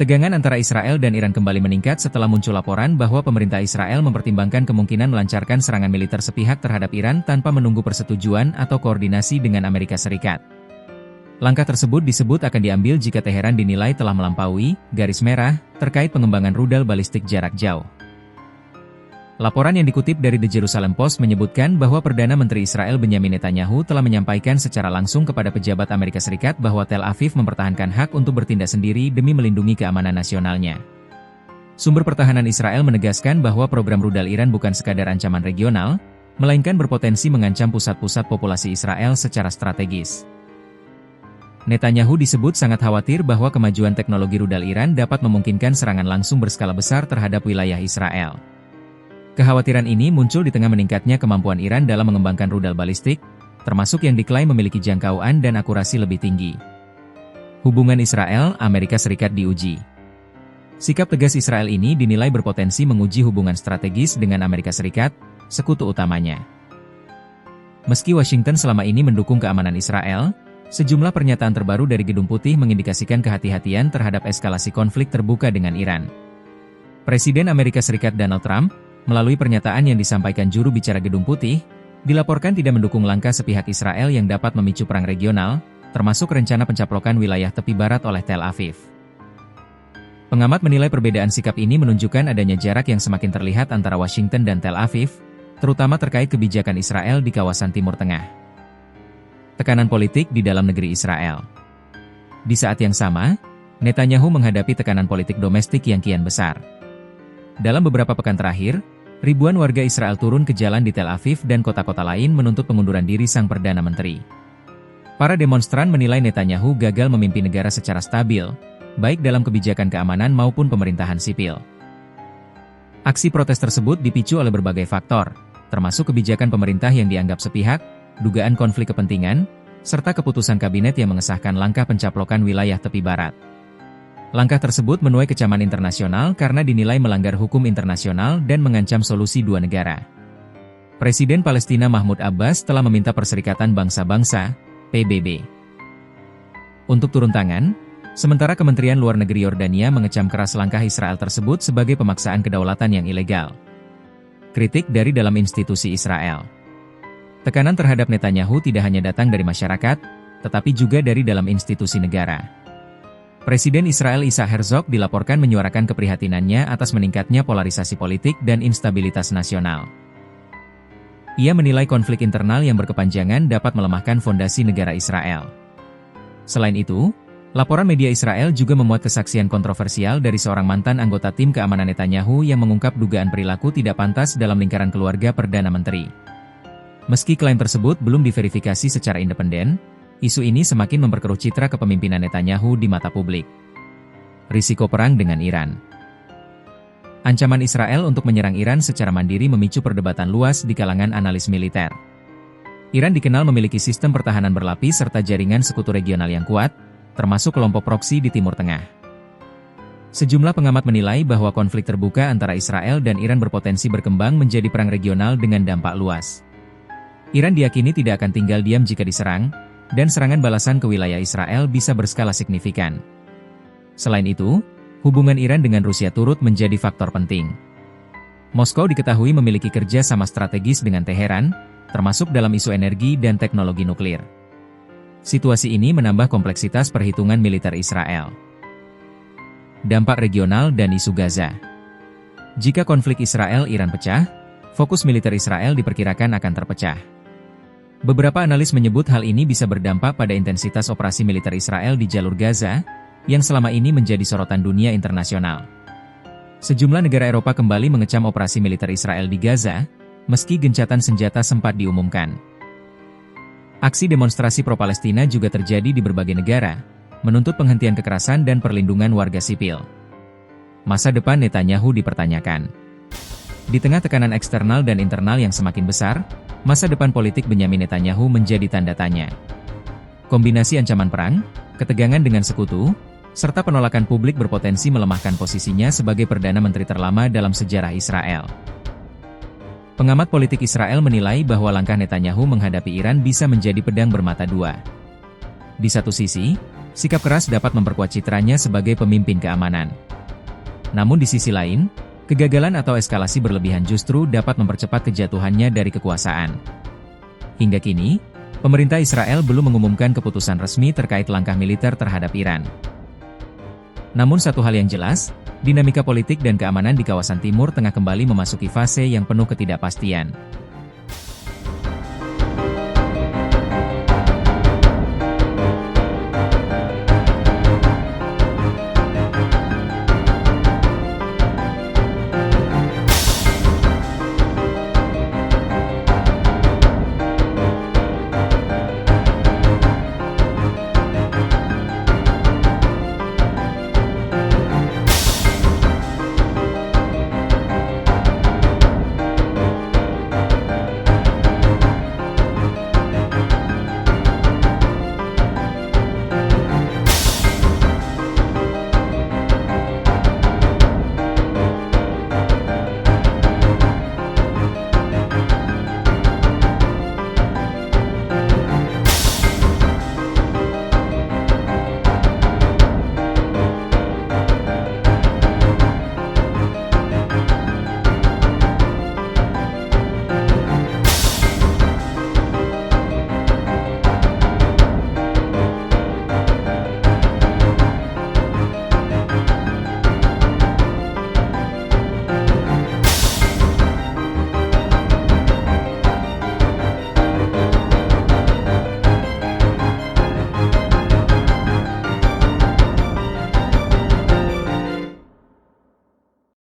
Ketegangan antara Israel dan Iran kembali meningkat setelah muncul laporan bahwa pemerintah Israel mempertimbangkan kemungkinan melancarkan serangan militer sepihak terhadap Iran tanpa menunggu persetujuan atau koordinasi dengan Amerika Serikat. Langkah tersebut disebut akan diambil jika Teheran dinilai telah melampaui garis merah terkait pengembangan rudal balistik jarak jauh. Laporan yang dikutip dari The Jerusalem Post menyebutkan bahwa Perdana Menteri Israel Benyamin Netanyahu telah menyampaikan secara langsung kepada pejabat Amerika Serikat bahwa Tel Aviv mempertahankan hak untuk bertindak sendiri demi melindungi keamanan nasionalnya. Sumber pertahanan Israel menegaskan bahwa program rudal Iran bukan sekadar ancaman regional, melainkan berpotensi mengancam pusat-pusat populasi Israel secara strategis. Netanyahu disebut sangat khawatir bahwa kemajuan teknologi rudal Iran dapat memungkinkan serangan langsung berskala besar terhadap wilayah Israel. Kekhawatiran ini muncul di tengah meningkatnya kemampuan Iran dalam mengembangkan rudal balistik, termasuk yang diklaim memiliki jangkauan dan akurasi lebih tinggi. Hubungan Israel-Amerika Serikat diuji. Sikap tegas Israel ini dinilai berpotensi menguji hubungan strategis dengan Amerika Serikat, sekutu utamanya. Meski Washington selama ini mendukung keamanan Israel, sejumlah pernyataan terbaru dari Gedung Putih mengindikasikan kehati-hatian terhadap eskalasi konflik terbuka dengan Iran. Presiden Amerika Serikat Donald Trump, melalui pernyataan yang disampaikan juru bicara Gedung Putih, dilaporkan tidak mendukung langkah sepihak Israel yang dapat memicu perang regional, termasuk rencana pencaplokan wilayah tepi barat oleh Tel Aviv. Pengamat menilai perbedaan sikap ini menunjukkan adanya jarak yang semakin terlihat antara Washington dan Tel Aviv, terutama terkait kebijakan Israel di kawasan Timur Tengah. Tekanan politik di dalam negeri Israel. Di saat yang sama, Netanyahu menghadapi tekanan politik domestik yang kian besar. Dalam beberapa pekan terakhir, ribuan warga Israel turun ke jalan di Tel Aviv dan kota-kota lain menuntut pengunduran diri sang Perdana Menteri. Para demonstran menilai Netanyahu gagal memimpin negara secara stabil, baik dalam kebijakan keamanan maupun pemerintahan sipil. Aksi protes tersebut dipicu oleh berbagai faktor, termasuk kebijakan pemerintah yang dianggap sepihak, dugaan konflik kepentingan, serta keputusan kabinet yang mengesahkan langkah pencaplokan wilayah tepi barat. Langkah tersebut menuai kecaman internasional karena dinilai melanggar hukum internasional dan mengancam solusi dua negara. Presiden Palestina Mahmud Abbas telah meminta Perserikatan Bangsa-Bangsa, PBB, untuk turun tangan, sementara Kementerian Luar Negeri Yordania mengecam keras langkah Israel tersebut sebagai pemaksaan kedaulatan yang ilegal. Kritik dari dalam institusi Israel. Tekanan terhadap Netanyahu tidak hanya datang dari masyarakat, tetapi juga dari dalam institusi negara. Presiden Israel Isaac Herzog dilaporkan menyuarakan keprihatinannya atas meningkatnya polarisasi politik dan instabilitas nasional. Ia menilai konflik internal yang berkepanjangan dapat melemahkan fondasi negara Israel. Selain itu, laporan media Israel juga memuat kesaksian kontroversial dari seorang mantan anggota tim keamanan Netanyahu yang mengungkap dugaan perilaku tidak pantas dalam lingkaran keluarga Perdana Menteri. Meski klaim tersebut belum diverifikasi secara independen, isu ini semakin memperkeruh citra kepemimpinan Netanyahu di mata publik. Risiko perang dengan Iran. Ancaman Israel untuk menyerang Iran secara mandiri memicu perdebatan luas di kalangan analis militer. Iran dikenal memiliki sistem pertahanan berlapis serta jaringan sekutu regional yang kuat, termasuk kelompok proksi di Timur Tengah. Sejumlah pengamat menilai bahwa konflik terbuka antara Israel dan Iran berpotensi berkembang menjadi perang regional dengan dampak luas. Iran diyakini tidak akan tinggal diam jika diserang, dan serangan balasan ke wilayah Israel bisa berskala signifikan. Selain itu, hubungan Iran dengan Rusia turut menjadi faktor penting. Moskow diketahui memiliki kerja sama strategis dengan Teheran, termasuk dalam isu energi dan teknologi nuklir. Situasi ini menambah kompleksitas perhitungan militer Israel. Dampak regional dan isu Gaza. Jika konflik Israel-Iran pecah, fokus militer Israel diperkirakan akan terpecah. Beberapa analis menyebut hal ini bisa berdampak pada intensitas operasi militer Israel di jalur Gaza, yang selama ini menjadi sorotan dunia internasional. Sejumlah negara Eropa kembali mengecam operasi militer Israel di Gaza, meski gencatan senjata sempat diumumkan. Aksi demonstrasi pro-Palestina juga terjadi di berbagai negara, menuntut penghentian kekerasan dan perlindungan warga sipil. Masa depan Netanyahu dipertanyakan. Di tengah tekanan eksternal dan internal yang semakin besar, masa depan politik Benyamin Netanyahu menjadi tanda tanya. Kombinasi ancaman perang, ketegangan dengan sekutu, serta penolakan publik berpotensi melemahkan posisinya sebagai Perdana Menteri terlama dalam sejarah Israel. Pengamat politik Israel menilai bahwa langkah Netanyahu menghadapi Iran bisa menjadi pedang bermata dua. Di satu sisi, Sikap keras dapat memperkuat citranya sebagai pemimpin keamanan. Namun di sisi lain, kegagalan atau eskalasi berlebihan justru dapat mempercepat kejatuhannya dari kekuasaan. Hingga kini, pemerintah Israel belum mengumumkan keputusan resmi terkait langkah militer terhadap Iran. Namun satu hal yang jelas, dinamika politik dan keamanan di kawasan Timur Tengah kembali memasuki fase yang penuh ketidakpastian.